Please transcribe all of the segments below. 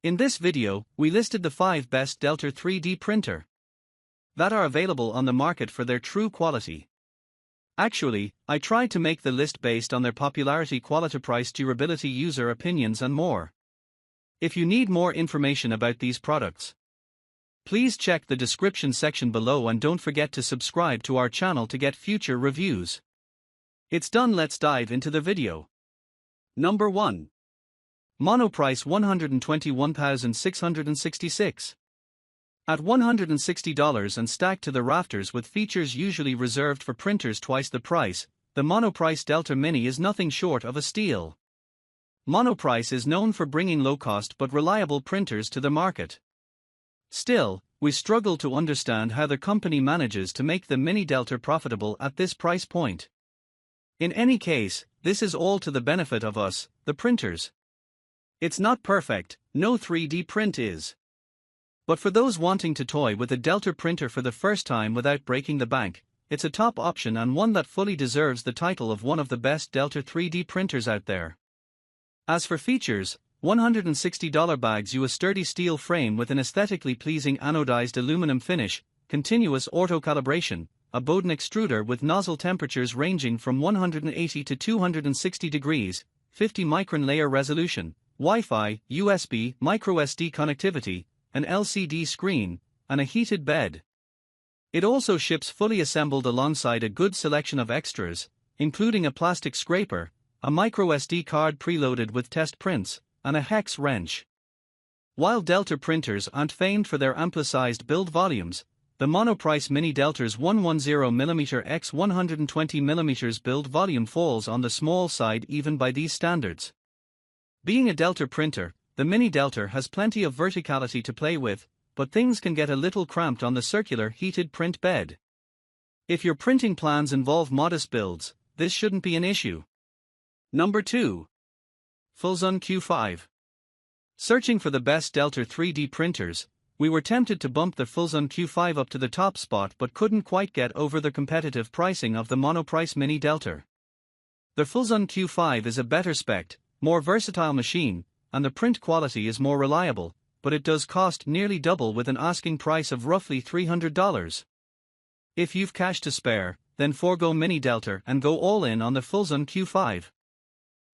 In this video, we listed the 5 best Delta 3D printer that are available on the market for their true quality. Actually, I tried to make the list based on their popularity, quality, price, durability, user opinions and more. If you need more information about these products, please check the description section below and don't forget to subscribe to our channel to get future reviews. It's done, let's dive into the video. Number 1. Monoprice 121,666. At $160 and stacked to the rafters with features usually reserved for printers twice the price, the Monoprice Delta Mini is nothing short of a steal. Monoprice is known for bringing low-cost but reliable printers to the market. Still, we struggle to understand how the company manages to make the Mini Delta profitable at this price point. In any case, this is all to the benefit of us, the printers. It's not perfect, no 3D print is. But for those wanting to toy with a Delta printer for the first time without breaking the bank, it's a top option and one that fully deserves the title of one of the best Delta 3D printers out there. As for features, $160 bags you a sturdy steel frame with an aesthetically pleasing anodized aluminum finish, continuous auto-calibration, a Bowden extruder with nozzle temperatures ranging from 180 to 260 degrees, 50 micron layer resolution, Wi-Fi, USB, microSD connectivity, an LCD screen, and a heated bed. It also ships fully assembled alongside a good selection of extras, including a plastic scraper, a microSD card preloaded with test prints, and a hex wrench. While Delta printers aren't famed for their ample-sized build volumes, the Monoprice Mini Delta's 110mm x 120mm build volume falls on the small side even by these standards. Being a Delta printer, the Mini Delta has plenty of verticality to play with, but things can get a little cramped on the circular heated print bed. If your printing plans involve modest builds, this shouldn't be an issue. Number 2. FLSUN Q5. Searching for the best Delta 3D printers, we were tempted to bump the FLSUN Q5 up to the top spot but couldn't quite get over the competitive pricing of the Monoprice Mini Delta. The FLSUN Q5 is a better spec'd, more versatile machine, and the print quality is more reliable, but it does cost nearly double with an asking price of roughly $300. If you've cash to spare, then forego Mini Delta and go all in on the FLSUN Q5.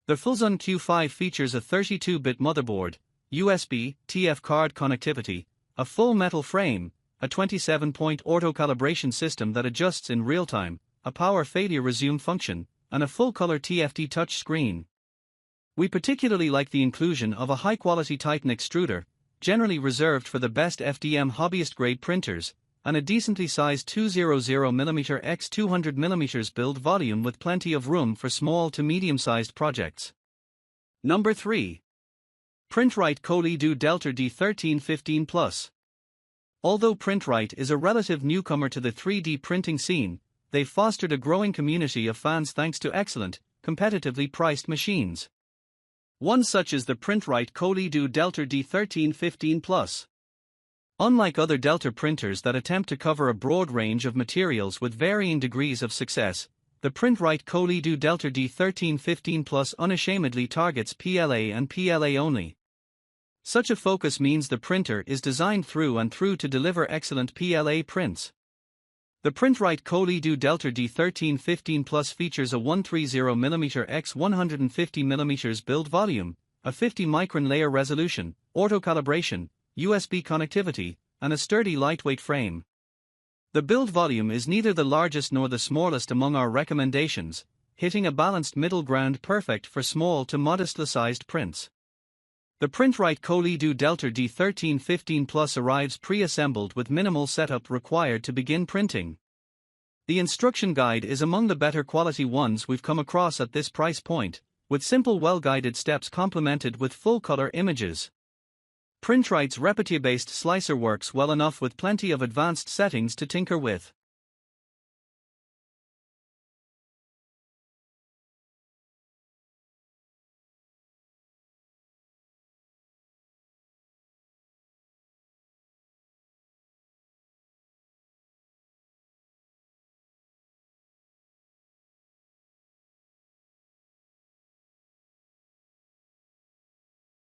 The FLSUN Q5 features a 32-bit motherboard, USB, TF card connectivity, a full metal frame, a 27-point auto-calibration system that adjusts in real time, a power failure resume function, and a full-color TFT touch screen. We particularly like the inclusion of a high-quality Titan extruder, generally reserved for the best FDM hobbyist-grade printers, and a decently sized 200mm x 200mm build volume with plenty of room for small to medium-sized projects. Number 3. Print-Rite CoLiDo Delta D1315 Plus. Although Print-Rite is a relative newcomer to the 3D printing scene, they've fostered a growing community of fans thanks to excellent, competitively priced machines. One such is the Print-Rite CoLiDo Delta D1315 Plus. Unlike other Delta printers that attempt to cover a broad range of materials with varying degrees of success, the Print-Rite CoLiDo Delta D1315 Plus unashamedly targets PLA and PLA only. Such a focus means the printer is designed through and through to deliver excellent PLA prints. The Print-Rite CoLiDo Delta D1315 Plus features a 130mm x 150mm build volume, a 50 micron layer resolution, auto-calibration, USB connectivity, and a sturdy lightweight frame. The build volume is neither the largest nor the smallest among our recommendations, hitting a balanced middle ground perfect for small to modestly sized prints. The Print-Rite CoLiDo Delta D1315 Plus arrives pre-assembled with minimal setup required to begin printing. The instruction guide is among the better quality ones we've come across at this price point, with simple well-guided steps complemented with full-color images. Print-Rite's repetier-based slicer works well enough with plenty of advanced settings to tinker with.